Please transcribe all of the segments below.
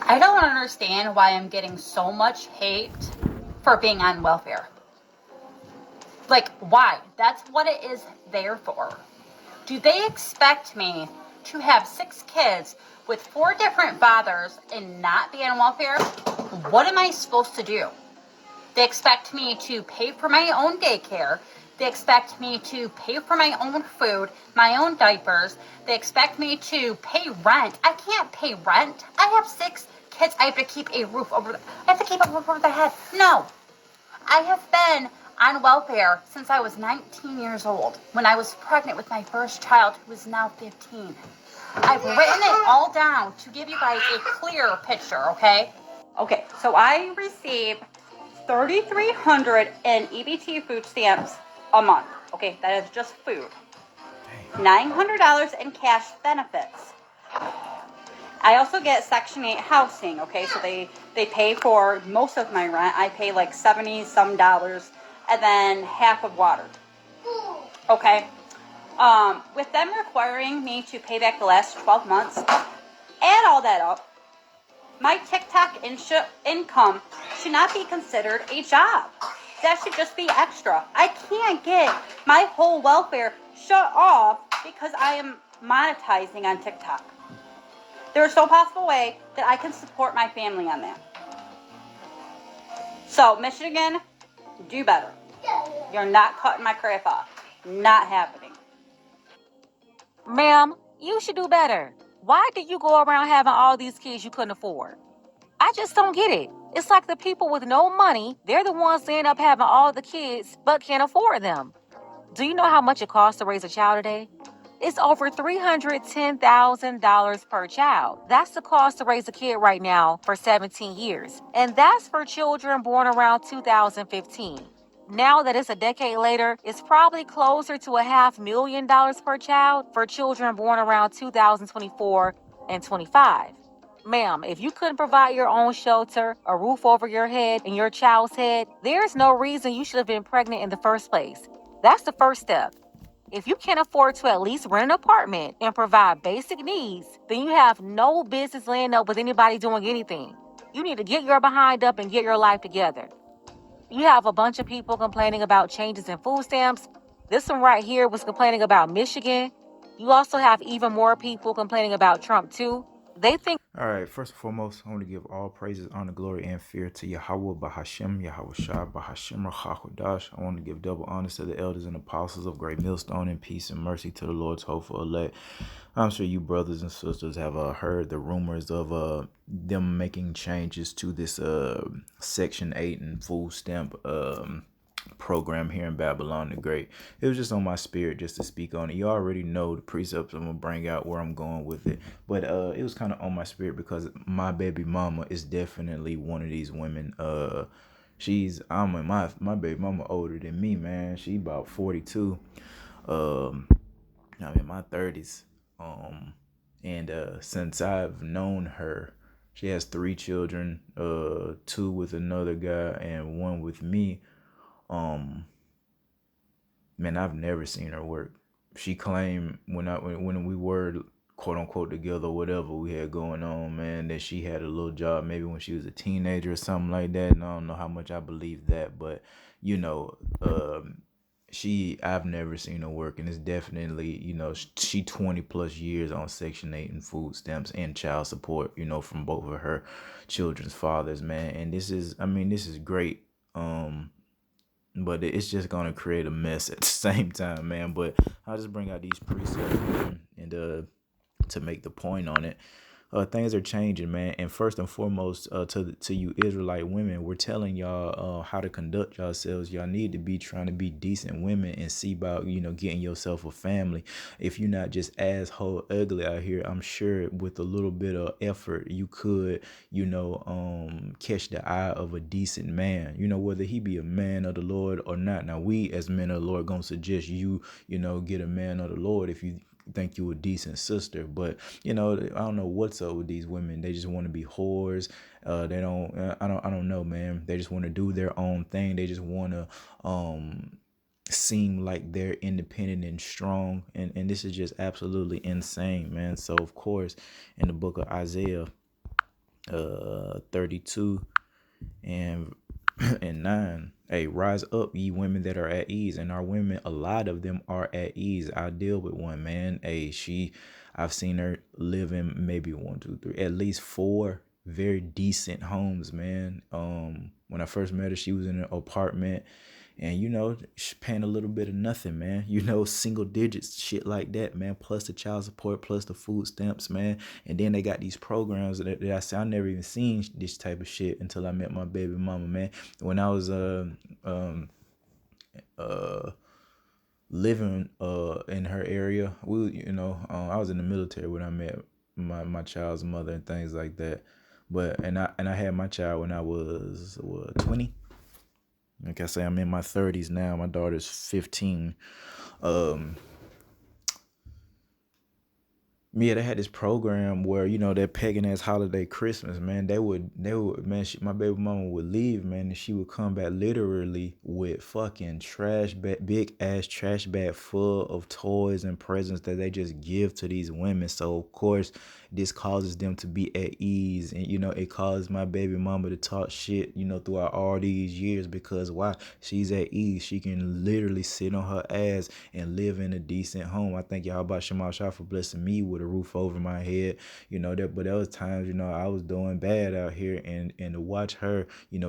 I don't understand why I'm getting so much hate for being on welfare. Like, why? That's what it is there for. Do they expect me to have 6 kids with 4 different fathers and not be on welfare? What am I supposed to do? They expect me to pay for my own daycare. They expect me to pay for my own food, my own diapers. They expect me to pay rent. I can't pay rent. I have 6 kids. I have to keep a roof over. I have to keep a roof over their head. No, I have been on welfare since I was 19 years old, when I was pregnant with my first child, who is now 15. I've written it all down to give you guys a clear picture, okay? Okay, so I receive 3,300 in EBT food stamps a month. Okay, that is just food. $900 in cash benefits. I also get Section 8 housing, okay, so they pay for most of my rent. I pay like 70 some dollars, and then half of water. Okay. With them requiring me to pay back the last 12 months, add all that up, my TikTok income should not be considered a job. That should just be extra. I can't get my whole welfare shut off because I am monetizing on TikTok. There's no possible way that I can support my family on that. So, Michigan, do better. You're not cutting my crap off. Not happening. Ma'am, you should do better. Why do you go around having all these kids you couldn't afford? I just don't get it. It's like the people with no money, they're the ones that end up having all the kids but can't afford them. Do you know how much it costs to raise a child today? It's over $310,000 per child. That's the cost to raise a kid right now for 17 years. And that's for children born around 2015. Now that it's a decade later, it's probably closer to $500,000 per child for children born around 2024 and 25. Ma'am, if you couldn't provide your own shelter, a roof over your head, and your child's head, there's no reason you should have been pregnant in the first place. That's the first step. If you can't afford to at least rent an apartment and provide basic needs, then you have no business laying up with anybody doing anything. You need to get your behind up and get your life together. You have a bunch of people complaining about changes in food stamps. This one right here was complaining about Michigan. You also have even more people complaining about Trump too. They think. All right, first and foremost, I want to give all praises, honor, glory, and fear to Yahweh Bahashem, Yahweh Shah Bahashem Rachakodash. I want to give double honors to the elders and apostles of Great Millstone, and peace and mercy to the Lord's hopeful elect. I'm sure you brothers and sisters have heard the rumors of them making changes to this Section 8 and food stamp program here in Babylon the Great. It was just on my spirit just to speak on it. You already know the precepts I'm gonna bring out, where I'm going with it, but it was kind of on my spirit because my baby mama is definitely one of these women. My baby mama older than me, man. She about 42. I'm in my 30s. And since I've known her, she has 3 children, 2 with another guy and 1 with me. Man, I've never seen her work. She claimed when we were quote unquote together, whatever we had going on, man, that she had a little job maybe when she was a teenager or something like that. And I don't know how much I believe that, but you know, I've never seen her work, and it's definitely, she 20 plus years on Section 8 and food stamps and child support, from both of her children's fathers, man. And this is great. But it's just gonna create a mess at the same time, man. But I'll just bring out these precepts, man, and to make the point on it. Things are changing, man. And first and foremost, to you Israelite women, we're telling y'all how to conduct yourselves. Y'all need to be trying to be decent women and see about, getting yourself a family. If you're not just asshole ugly out here, I'm sure with a little bit of effort, you could, catch the eye of a decent man, whether he be a man of the Lord or not. Now, we as men of the Lord gonna suggest you, get a man of the Lord if you think you a decent sister. But I don't know what's up with these women. They just want to be whores. They don't I don't know, man. They just want to do their own thing. They just want to seem like they're independent and strong, and this is just absolutely insane, man. So of course, in the book of Isaiah, 32 and and 9. Hey, rise up, ye women that are at ease. And our women, a lot of them are at ease. I deal with one, man. Hey, I've seen her live in maybe one, two, three, at least four very decent homes, man. When I first met her, she was in an apartment, and she's paying a little bit of nothing, man. Single digits, shit like that, man. Plus the child support, plus the food stamps, man. And then they got these programs that I say I never even seen this type of shit until I met my baby mama, man. When I was living in her area, I was in the military when I met my child's mother and things like that. But and I had my child when I was 20. Like I say, I'm in my 30s now. My daughter's 15. Yeah, they had this program where that pagan ass holiday Christmas, man. They would, man. My baby mama would leave, man, and she would come back literally with fucking big ass trash bag full of toys and presents that they just give to these women. So of course, this causes them to be at ease, and it causes my baby mama to talk shit, throughout all these years, because why? She's at ease. She can literally sit on her ass and live in a decent home. I thank y'all about Shema Shah for blessing me with a roof over my head, but there was times, I was doing bad out here, and to watch her,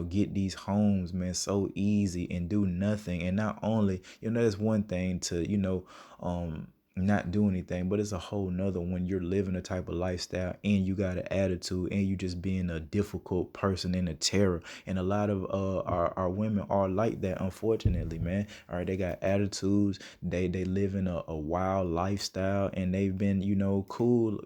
get these homes, man, so easy and do nothing. And not only, that's one thing to, not do anything, but it's a whole nother when you're living a type of lifestyle and you got an attitude and you just being a difficult person and a terror. And a lot of our women are like that, unfortunately, man. All right, they got attitudes, they live in a wild lifestyle, and they've been cool,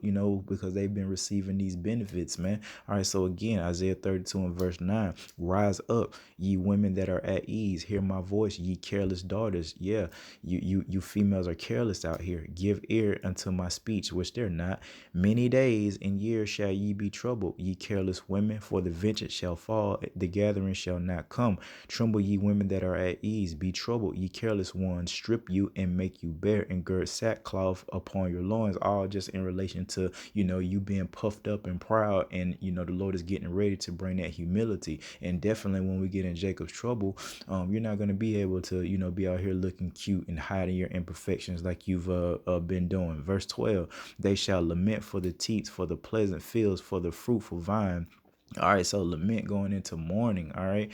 because they've been receiving these benefits, man. All right, so again, Isaiah 32 and verse 9, rise up, ye women that are at ease, hear my voice, ye careless daughters. Yeah, you females are careless out here. Give ear unto my speech, which they're not. Many days and years shall ye be troubled, ye careless women, for the vengeance shall fall, the gathering shall not come. Tremble, ye women that are at ease, be troubled, ye careless ones, strip you and make you bare, and gird sackcloth upon your loins. All just in relation to, you being puffed up and proud, and the Lord is getting ready to bring that humility. And definitely when we get in Jacob's trouble, you're not going to be able to, be out here looking cute and hiding your imperfections like you've been doing. Verse 12, they shall lament for the teats, for the pleasant fields, for the fruitful vine. All right, so lament going into mourning. All right,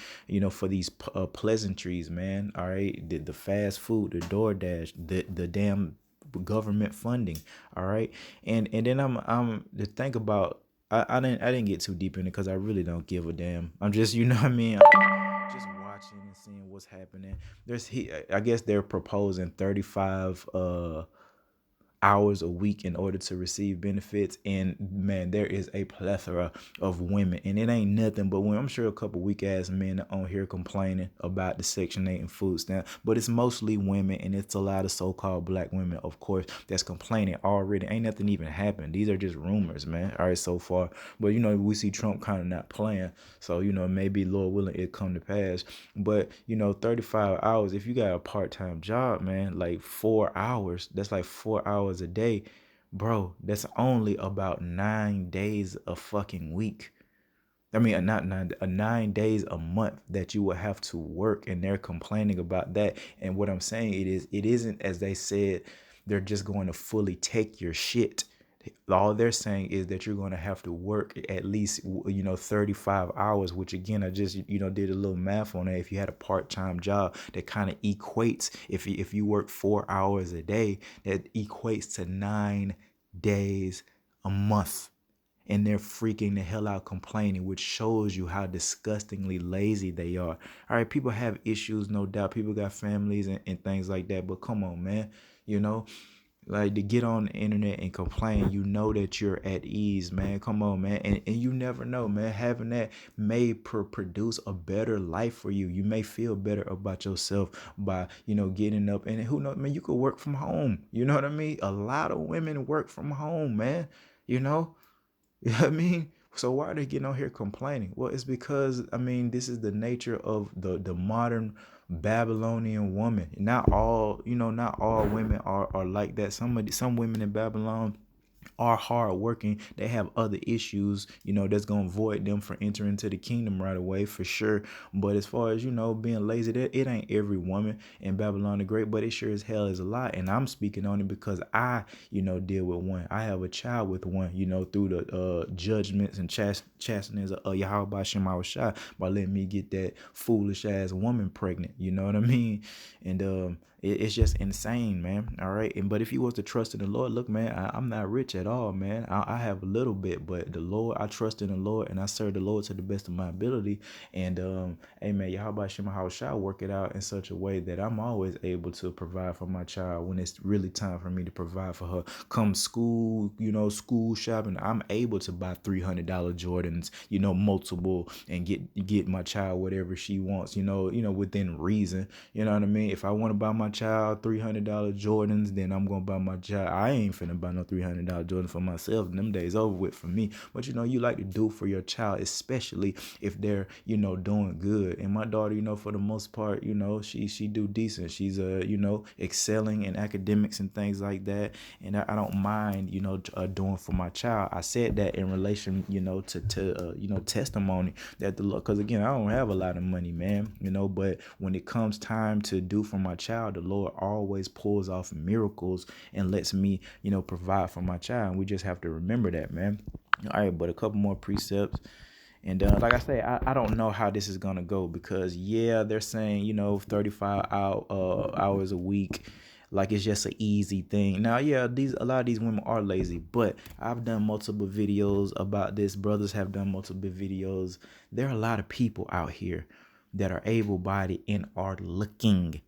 for these pleasantries, man. All right, the fast food, the DoorDash, the damn government funding. All right, and then I'm to think about. I didn't get too deep in it because I really don't give a damn. I'm just what I mean. Just watching and seeing what's happening. I guess they're proposing 35 hours a week in order to receive benefits, and man, there is a plethora of women, and it ain't nothing but when I'm sure a couple weak ass men on here complaining about the Section 8 and food stamp, but it's mostly women, and it's a lot of so-called black women, of course, that's complaining already. Ain't nothing even happened. These are just rumors, man. All right, so far, but we see Trump kind of not playing, so maybe Lord willing it come to pass. But 35 hours, if you got a part-time job, man, like 4 hours, that's like 4 hours a day, bro. That's only about 9 days a fucking week. I mean, not 9 days a month that you will have to work, and they're complaining about that. And what I'm saying, it isn't as they said, they're just going to fully take your shit. All they're saying is that you're going to have to work at least 35 hours, which again, I just did a little math on that. If you had a part-time job, that kind of equates, if you work 4 hours a day, that equates to 9 days a month. And they're freaking the hell out complaining, which shows you how disgustingly lazy they are. All right, people have issues, no doubt. People got families and things like that, but come on, man. Like, to get on the internet and complain, that you're at ease, man. Come on, man. And you never know, man. Having that may produce a better life for you. You may feel better about yourself by, getting up. And who knows, man, you could work from home. You know what I mean? A lot of women work from home, man. You know what I mean? So why are they getting on here complaining? Well, it's because, this is the nature of the modern Babylonian woman. Not all women are like that. Some women in Babylon are hardworking, they have other issues, that's gonna avoid them from entering into the kingdom right away for sure. But as far as being lazy, that it ain't every woman in Babylon the Great, but it sure as hell is a lot. And I'm speaking on it because I, deal with one. I have a child with one, through the judgments and chastenings of Yahweh Shema Shai by letting me get that foolish ass woman pregnant. You know what I mean? And it's just insane, man. All right. But if you was to trust in the Lord, look, man, I'm not rich at all, man. I have a little bit, but the Lord, I trust in the Lord and I serve the Lord to the best of my ability. And amen. Yahweh Shema Shai work it out in such a way that I'm always able to provide for my child when it's really time for me to provide for her. Come school, school shopping, I'm able to buy $300 Jordans, multiple, and get my child whatever she wants, within reason. You know what I mean? If I want to buy my child $300 Jordans, then I'm gonna buy my child. I ain't finna buy no $300 Jordans for myself. Them days over with for me. But you like to do for your child, especially if they're doing good. And my daughter, for the most part, she do decent. She's excelling in academics and things like that. And I don't mind doing for my child. I said that in relation to testimony that the Lord, because again, I don't have a lot of money, man, but when it comes time to do for my child, the Lord always pulls off miracles and lets me provide for my child. And we just have to remember that, man. All right, but a couple more precepts. And like I say, I don't know how this is going to go because, they're saying, 35 hours a week, like it's just an easy thing. Now, a lot of these women are lazy, but I've done multiple videos about this. Brothers have done multiple videos. There are a lot of people out here that are able-bodied and are looking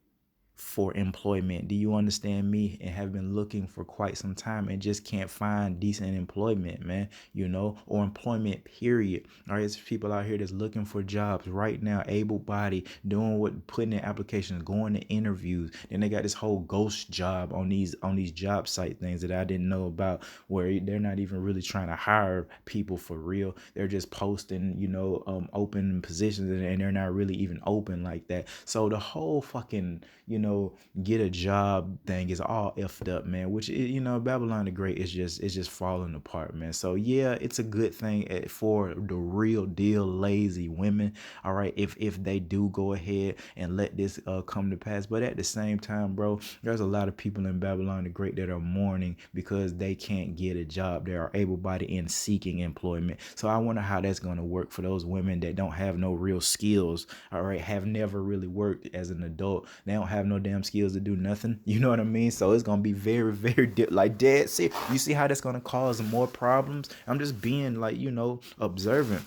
for employment. Do you understand me? And have been looking for quite some time and just can't find decent employment, man, or employment period. All right, there's people out here that's looking for jobs right now, able-bodied, putting in applications, going to interviews. Then they got this whole ghost job on these job site things that I didn't know about, where they're not even really trying to hire people for real. They're just posting, open positions, and they're not really even open like that. So the whole fucking, get a job thing is all effed up, man, which, Babylon the Great is just falling apart, man. So it's a good thing for the real deal lazy women. All right. If they do go ahead and let this come to pass. But at the same time, bro, there's a lot of people in Babylon the Great that are mourning because they can't get a job. They are able-bodied and seeking employment. So I wonder how that's going to work for those women that don't have no real skills. All right. Have never really worked as an adult. They don't have no damn skills to do nothing. You know what I mean? So it's gonna be very, very dead serious. You see how that's gonna cause more problems? I'm just being observant.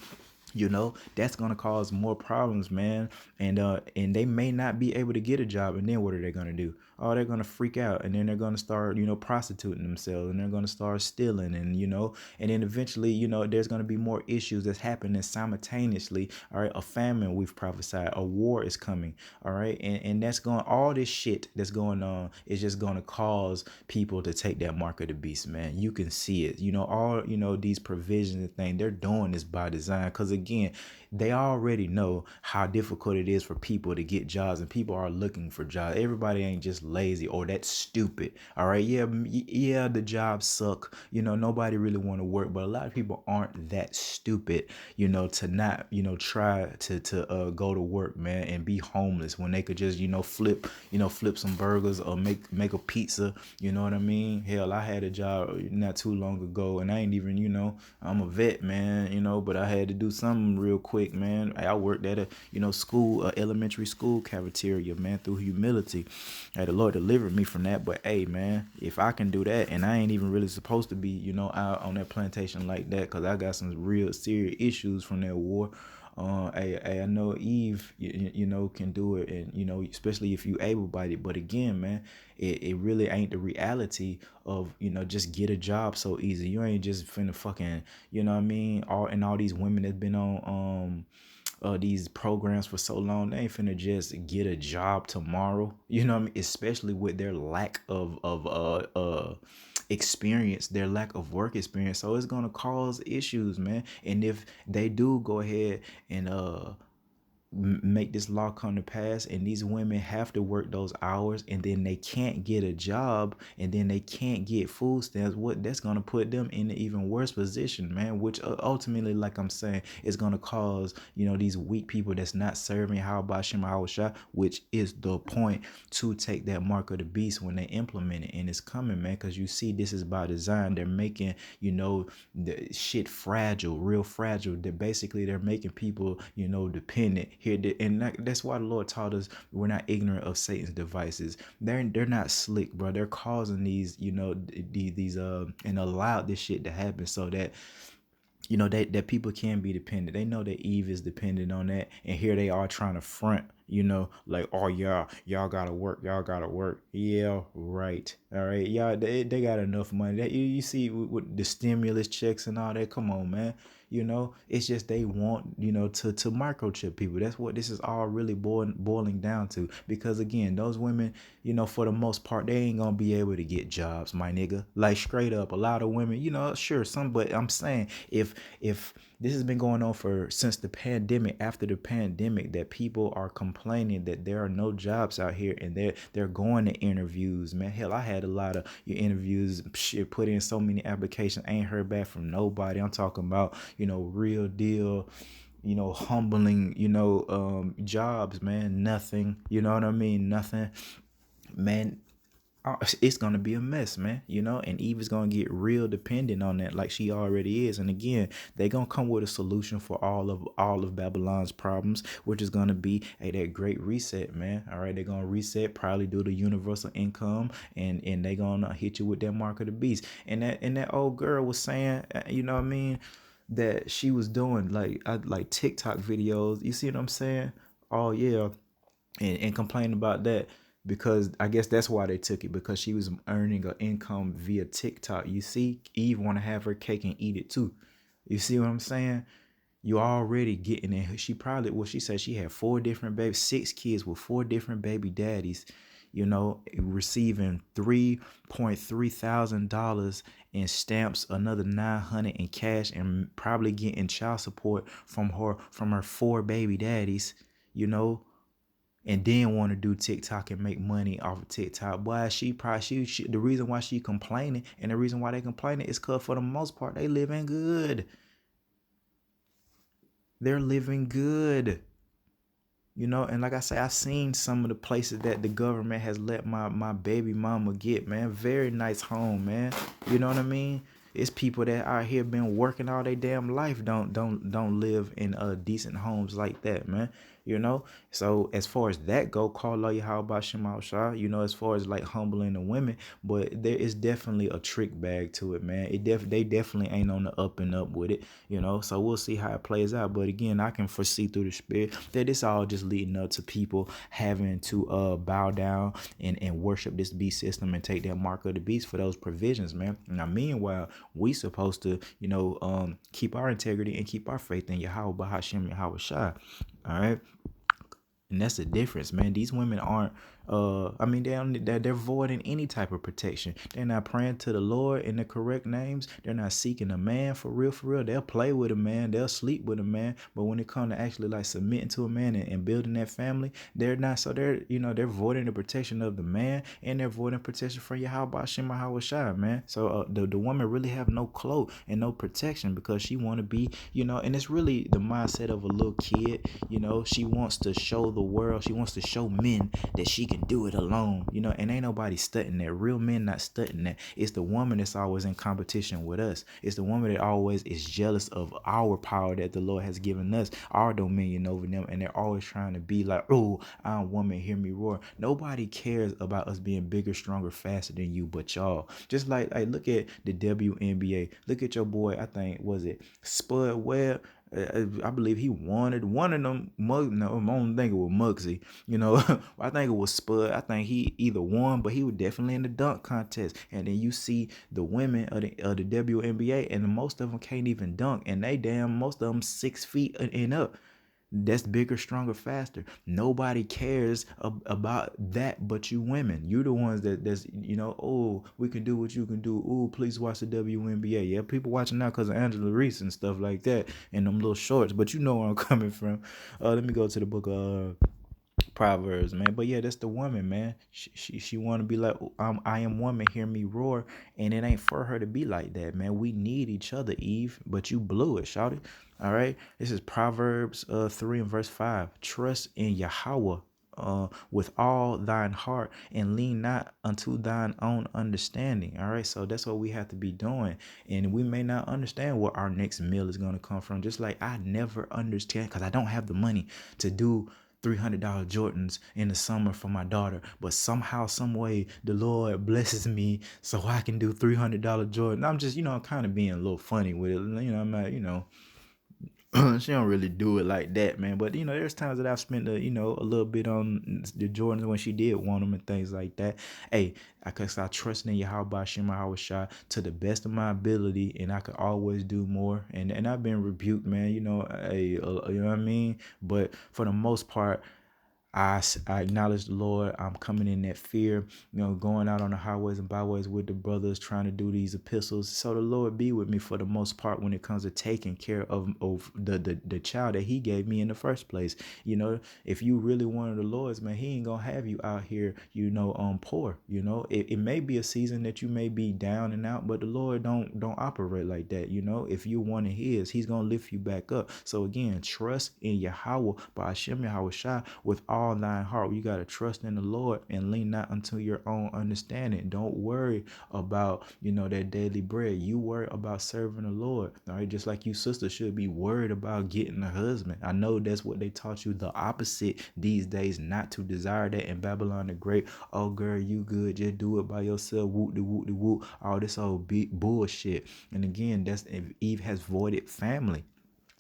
That's gonna cause more problems, man. And they may not be able to get a job. And then what are they gonna do? Oh, they're gonna freak out, and then they're gonna start, prostituting themselves, and they're gonna start stealing, and then eventually, there's gonna be more issues that's happening simultaneously. All right, a famine we've prophesied, a war is coming. All right, and that's going, all this shit that's going on is just gonna cause people to take that mark of the beast, man. You can see it. All these provisions and things, they're doing this by design, because again, they already know how difficult it is for people to get jobs, and people are looking for jobs. Everybody ain't just lazy or that stupid. All right. Yeah, the jobs suck. Nobody really want to work, but a lot of people aren't that stupid, to not, try to go to work, man, and be homeless when they could just, flip some burgers or make a pizza. You know what I mean? Hell, I had a job not too long ago, and I ain't even, I'm a vet, man, but I had to do something real quick, man. I worked at a, school, elementary school cafeteria, man, through humility. Hey, the Lord delivered me from that. But hey, man, if I can do that, and I ain't even really supposed to be, out on that plantation like that, because I got some real serious issues from that war. I know Eve, can do it, and especially if you able-bodied. But again, man, it really ain't the reality of just get a job so easy. You ain't just finna fucking, what I mean, all these women that's been on these programs for so long, they ain't finna just get a job tomorrow. You know what I mean? Especially with their lack of experience, their lack of work experience. So it's gonna cause issues, man. And if they do go ahead and make this law come to pass, and these women have to work those hours, and then they can't get a job, and then they can't get food stamps, what that's going to put them in an even worse position, man, which ultimately, like I'm saying, is going to cause, these weak people that's not serving how Bashim Hawashah, which is the point, to take that mark of the beast when they implement it. And it's coming, man, because you see this is by design. They're making, the shit fragile, real fragile. That basically they're making people, dependent here. And that's why the Lord taught us we're not ignorant of Satan's devices. They're not slick, bro. They're causing these, these and allowed this shit to happen so that that people can be dependent. They know that Eve is dependent on that, and here they are trying to front, like, oh y'all gotta work. Yeah, right. All right, y'all, they got enough money. That you see with the stimulus checks and all that. Come on, man. It's just they want, to microchip people. That's what this is all really boiling down to. Because again, those women, for the most part, they ain't gonna be able to get jobs, my nigga. Like, straight up, a lot of women, sure, some, but I'm saying if this has been going on since the pandemic, after the pandemic, that people are complaining that there are no jobs out here, and they're going to interviews, man. Hell, I had a lot of interviews, shit, put in so many applications, ain't heard back from nobody. I'm talking about, real deal, humbling, jobs, man. Nothing, you know what I mean? Nothing, man. It's gonna be a mess, man, and Eve is gonna get real dependent on that, like she already is. And again, they're gonna come with a solution for all of Babylon's problems, which is gonna be that great reset, man. All right, they're gonna reset, probably do the universal income, and they're gonna hit you with that mark of the beast. And that old girl was saying, you know what I mean, that she was doing like TikTok videos. You see what I'm saying? Oh yeah, and complain about that, because I guess that's why they took it, because she was earning an income via TikTok. You see, Eve want to have her cake and eat it too. You see what I'm saying? You already getting it. She said she had 4 different babies, 6 kids with 4 different baby daddies, receiving $3,300 in stamps, another $900 in cash, and probably getting child support from her 4 baby daddies, and then want to do TikTok and make money off of TikTok. Boy, she the reason why she complaining, and the reason why they complaining, is because for the most part they living good. They're living good. And like I say, I've seen some of the places that the government has let my baby mama get, man. Very nice home, man. You know what I mean? It's people that out here been working all their damn life don't live in decent homes like that, man. So as far as that go, call lawyer how about Shemal Shah, as far as like humbling the women, but there is definitely a trick bag to it, man. They definitely ain't on the up and up with it, so we'll see how it plays out. But again, I can foresee through the spirit that it's all just leading up to people having to bow down and worship this beast system and take that mark of the beast for those provisions, man. Now meanwhile, we supposed to keep our integrity and keep our faith in Yahweh Bahashim Yahweh Shai. All right. And that's the difference, man. These women aren't, they're voiding any type of protection. They're not praying to the Lord in the correct names. They're not seeking a man for real. They'll play with a man. They'll sleep with a man. But when it comes to actually like submitting to a man and building that family, they're not. So they're voiding the protection of the man, and they're voiding protection from Yahweh Shema Hawashai, man. So the woman really have no cloak and no protection, because she want to be, and it's really the mindset of a little kid. She wants to show the world. She wants to show men that she can do it alone, and ain't nobody studying that. Real men not studying that. It's the woman that's always in competition with us. It's the woman that always is jealous of our power that the Lord has given us, our dominion over them, and they're always trying to be like, oh, I'm a woman, hear me roar. Nobody cares about us being bigger, stronger, faster than you but y'all. Just like look at the WNBA. Look at your boy, I think, was it Spud Webb? I believe he wanted one of them. No, I don't think it was Muggsy. I think it was Spud. I think he either won, but he was definitely in the dunk contest. And then you see the women of the WNBA, and most of them can't even dunk, and most of them 6 feet and up. That's bigger, stronger, faster. Nobody cares about that but you women. You're the ones that's, oh, we can do what you can do. Oh, please watch the WNBA. Yeah, people watching now because of Angela Reese and stuff like that and them little shorts. But you know where I'm coming from. Let me go to the book of Proverbs, man. But yeah, that's the woman, man. She want to be like, I am woman, hear me roar. And it ain't for her to be like that, man. We need each other, Eve. But you blew it, shout it. All right. This is Proverbs 3 and verse 5. Trust in Yahweh with all thine heart and lean not unto thine own understanding. All right. So that's what we have to be doing. And we may not understand where our next meal is going to come from. Just like I never understand because I don't have the money to do $300 Jordans in the summer for my daughter, but somehow, some way, the Lord blesses me so I can do $300 Jordan. I'm just, I'm kind of being a little funny with it. I'm not, she don't really do it like that, man. But there's times that I've spent a little bit on the Jordans when she did want them and things like that. Hey, I trust in Yahweh Shema Hawashai to the best of my ability, and I could always do more. And I've been rebuked, man. Hey, you know what I mean. But for the most part, I acknowledge the Lord. I'm coming in that fear, going out on the highways and byways with the brothers, trying to do these epistles. So the Lord be with me for the most part when it comes to taking care of the child that he gave me in the first place. If you really wanted the Lord's, man, he ain't gonna have you out here, poor. It may be a season that you may be down and out, but the Lord don't operate like that. If you wanted his, he's gonna lift you back up. So again, trust in Yahweh by Hashem Yahweh Shai with all thine heart. You got to trust in the Lord and lean not unto your own understanding. Don't worry about, that daily bread. You worry about serving the Lord. All right. Just like you sisters should be worried about getting a husband. I know that's what they taught you. The opposite these days, not to desire that in Babylon the Great. Oh, girl, you good. Just do it by yourself. Whoop de whoop de whoop. All this old bullshit. And again, that's if Eve has voided family.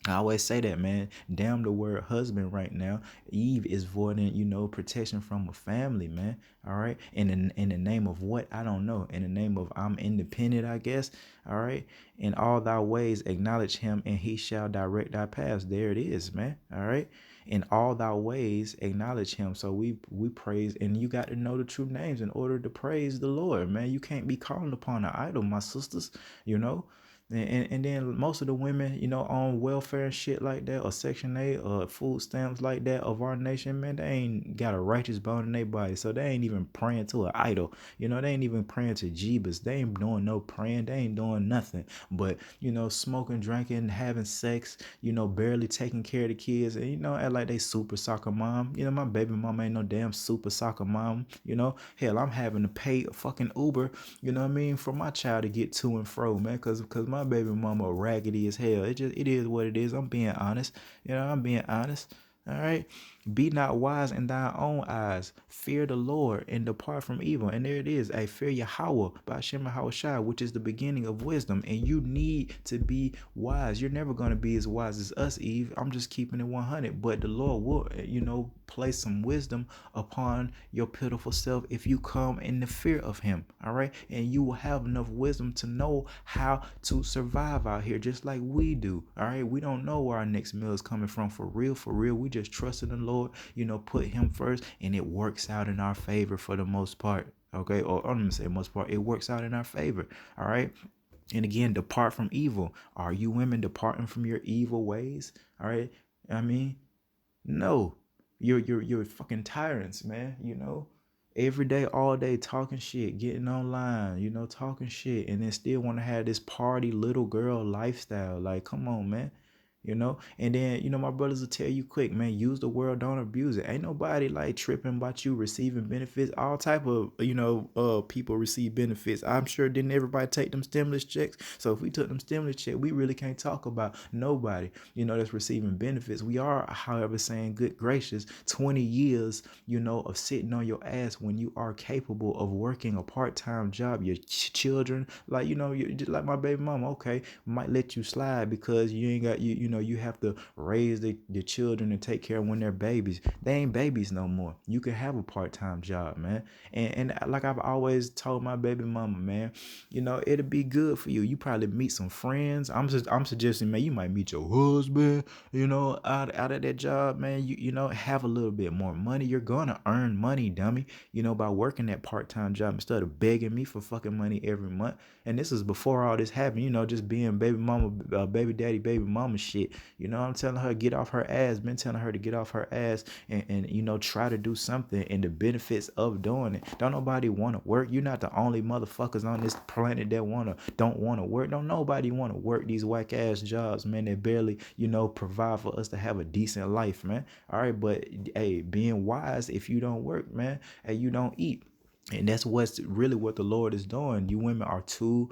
I always say that, man. Damn the word husband right now. Eve is voiding, protection from a family, man. All right. And in the name of what? I don't know. In the name of I'm independent, I guess. All right. In all thy ways acknowledge him and he shall direct thy paths. There it is, man. All right. In all thy ways acknowledge him. So we praise, and you got to know the true names in order to praise the Lord, man. You can't be calling upon an idol, my sisters, And then most of the women, on welfare and shit like that, or Section 8 or food stamps like that of our nation, man, they ain't got a righteous bone in their body. So they ain't even praying to an idol. They ain't even praying to Jeebus. They ain't doing no praying. They ain't doing nothing. But, smoking, drinking, having sex, barely taking care of the kids. And, act like they super soccer mom. My baby mama ain't no damn super soccer mom. Hell, I'm having to pay a fucking Uber, for my child to get to and fro, man. Because my baby mama raggedy as hell. It is what it is. I'm being honest. I'm being honest. All right. Be not wise in thy own eyes. Fear the Lord and depart from evil. And there it is. I fear Yahweh by Shem Shai, which is the beginning of wisdom. And you need to be wise. You're never going to be as wise as us, Eve. I'm just keeping it 100. But the Lord will, place some wisdom upon your pitiful self if you come in the fear of him. All right. And you will have enough wisdom to know how to survive out here, just like we do. All right. We don't know where our next meal is coming from for real. We just trust in the Lord, put him first, and it works out in our favor for the most part. Okay. Or I'm gonna say most part, it works out in our favor. All right. And again, depart from evil. Are you women departing from your evil ways? All right. No. You're fucking tyrants, man. Every day, all day, talking shit, getting online, talking shit, and then still want to have this party little girl lifestyle. Like, come on, man. And then, my brothers will tell you quick, man, use the word, don't abuse it. Ain't nobody like tripping about you receiving benefits. All type of, people receive benefits. I'm sure didn't everybody take them stimulus checks? So if we took them stimulus checks, we really can't talk about nobody, that's receiving benefits. We are, however, saying good gracious, 20 years, of sitting on your ass when you are capable of working a part-time job. Your children, like, just like my baby mama, okay, might let you slide because you ain't got, you have to raise the children and take care of when they're babies. They ain't babies no more. You can have a part-time job, man. And like I've always told my baby mama, man, it'll be good for you. You probably meet some friends. I'm suggesting, man, you might meet your husband, out of that job, man. Have a little bit more money. You're gonna earn money, dummy, by working that part-time job instead of begging me for fucking money every month. And this is before all this happened, just being baby mama, baby daddy, baby mama shit. I'm telling her, get off her ass. Been telling her to get off her ass and try to do something. And the benefits of doing it. Don't nobody want to work. You're not the only motherfuckers on this planet that don't want to work. Don't nobody want to work these whack ass jobs, man, that barely, provide for us to have a decent life, man. All right, but hey, being wise, if you don't work, man, and you don't eat. And that's what's really what the Lord is doing. You women are too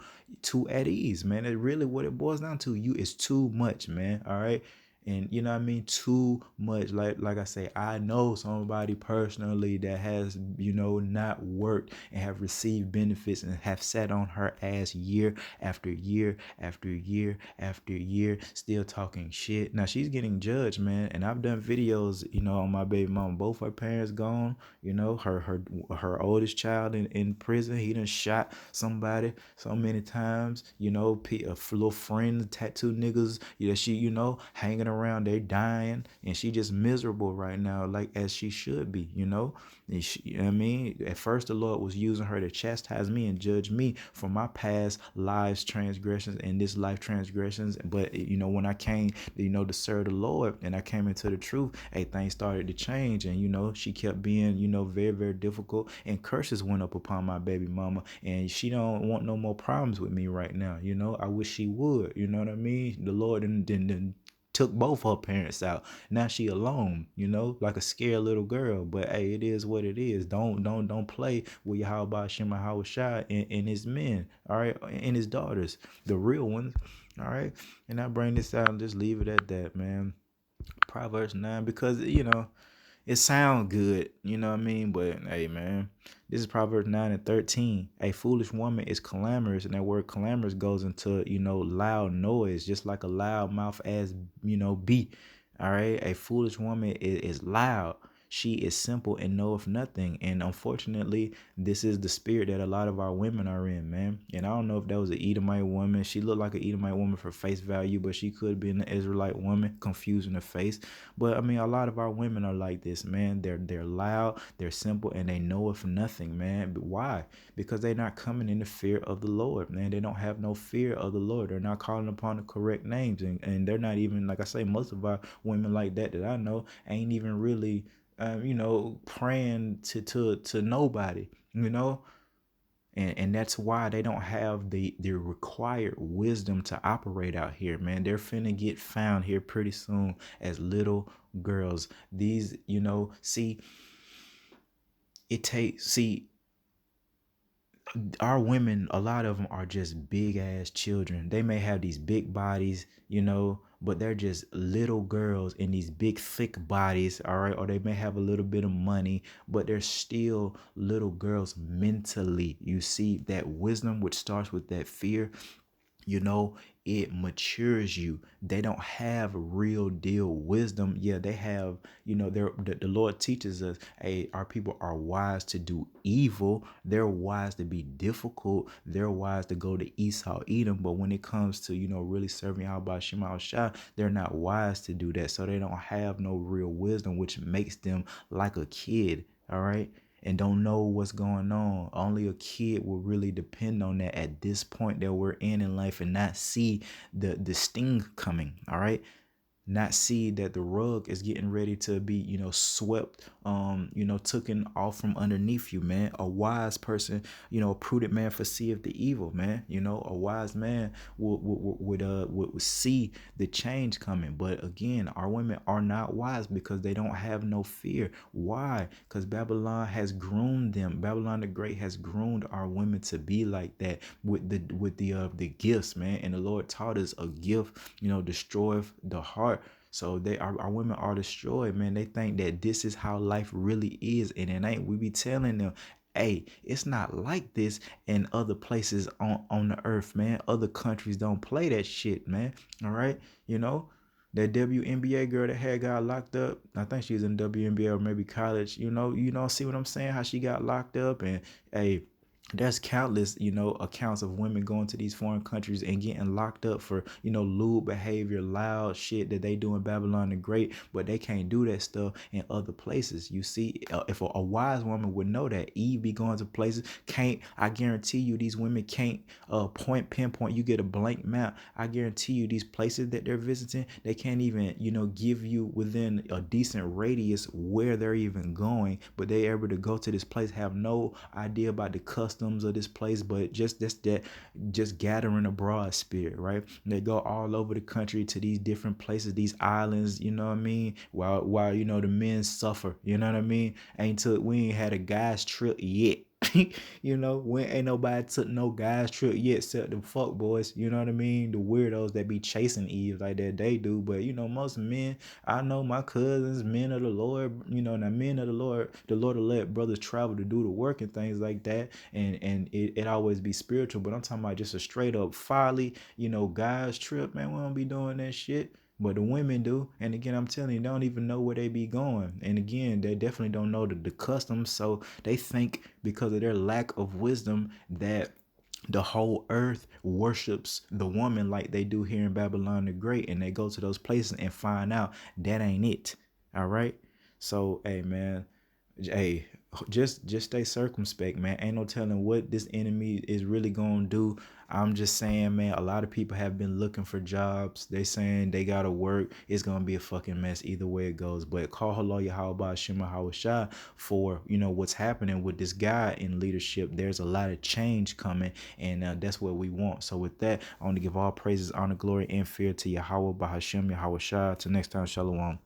at ease, man. It's really what it boils down to. You is too much, man. All right. And you know what I mean? Too much. Like I say, I know somebody personally that has, not worked and have received benefits and have sat on her ass year after year after year after year, still talking shit. Now she's getting judged, man. And I've done videos, on my baby mama. Both her parents gone, her oldest child in prison. He done shot somebody so many times, a little friend, tattoo niggas, she, hanging around, they dying, and she just miserable right now, like as she should be, And she, you know what I mean? At first the Lord was using her to chastise me and judge me for my past lives transgressions and this life transgressions. But when I came, to serve the Lord and I came into the truth, things started to change. And she kept being, very, very difficult, and curses went up upon my baby mama, and she don't want no more problems with me right now. I wish she would, you know what I mean? The Lord didn't took both her parents out. Now she alone, like a scared little girl. But hey, it is what it is. Don't play with Yahweh Shem Shai and his men, all right, and his daughters, the real ones, all right. And I bring this out and just leave it at that, man. Proverbs 9, because it sounds good, you know what I mean? But hey, man, this is Proverbs 9:13. A foolish woman is clamorous, and that word clamorous goes into, loud noise, just like a loud mouth as, bee. All right. A foolish woman is loud. She is simple and knoweth nothing. And unfortunately, this is the spirit that a lot of our women are in, man. And I don't know if that was an Edomite woman. She looked like an Edomite woman for face value, but she could be an Israelite woman, confusing the face. But I mean, a lot of our women are like this, man. They're loud, they're simple, and they knoweth nothing, man. But why? Because they're not coming in the fear of the Lord, man. They don't have no fear of the Lord. They're not calling upon the correct names. And they're not even, like I say, most of our women like that I know ain't even really praying to nobody, and that's why they don't have the required wisdom to operate out here, man. They're finna get found here pretty soon as little girls. These, see, our women, a lot of them are just big ass children. They may have these big bodies, but they're just little girls in these big thick bodies, all right? Or they may have a little bit of money, but they're still little girls mentally. You see, that wisdom, which starts with that fear, it matures you. They don't have real deal wisdom. Yeah, they have, the Lord teaches us, hey, our people are wise to do evil. They're wise to be difficult. They're wise to go to Esau, Edom. But when it comes to, really serving Yahweh Shema Shai, they're not wise to do that. So they don't have no real wisdom, which makes them like a kid, all right? And don't know what's going on. Only a kid will really depend on that at this point that we're in life, and not see the sting coming, all right? Not see that the rug is getting ready to be, swept, taken off from underneath you, man. A wise person, a prudent man foreseeth the evil, man. A wise man would see the change coming. But again, our women are not wise because they don't have no fear. Why? Because Babylon has groomed them. Babylon the Great has groomed our women to be like that with the gifts, man. And the Lord taught us a gift, destroyeth the heart. So our women are destroyed, man. They think that this is how life really is, and it ain't. We be telling them, hey, it's not like this in other places on the earth, man. Other countries don't play that shit, man. All right, That WNBA girl that had got locked up. I think she was in WNBA or maybe college. See what I'm saying? How she got locked up, and hey, there's countless, accounts of women going to these foreign countries and getting locked up for, lewd behavior, loud shit that they do in Babylon the Great, but they can't do that stuff in other places. You see, if a wise woman would know that Eve be going to places, I guarantee you these women can't pinpoint. You get a blank map. I guarantee you these places that they're visiting, they can't even, give you within a decent radius where they're even going, but they able to go to this place, have no idea about the customs of this place, but just gathering a broad spirit, right? And they go all over the country to these different places, these islands, you know what I mean? While the men suffer, you know what I mean? We ain't had a guy's trip yet. We ain't nobody took no guys trip yet except the fuck boys, you know what I mean? The weirdos that be chasing Eve like that, they do. But most men, I know my cousins, men of the Lord, now men of the Lord will let brothers travel to do the work and things like that, and it always be spiritual. But I'm talking about just a straight up folly, guys trip, man. We don't be doing that shit. But the women do. And again, I'm telling you, they don't even know where they be going. And again, they definitely don't know the customs. So they think because of their lack of wisdom that the whole earth worships the woman like they do here in Babylon the Great. And they go to those places and find out that ain't it. All right. So, hey, man. Hey, just stay circumspect, man. Ain't no telling what this enemy is really gonna do. I'm just saying, man, a lot of people have been looking for jobs. They saying they gotta work. It's gonna be a fucking mess either way it goes. But call Halo Yahweh Shema Hawashai for what's happening with this guy in leadership. There's a lot of change coming, and that's what we want. So with that, I want to give all praises, honor, glory, and fear to Yahweh Bahashem Yahweh Shai. Till next time, Shalom.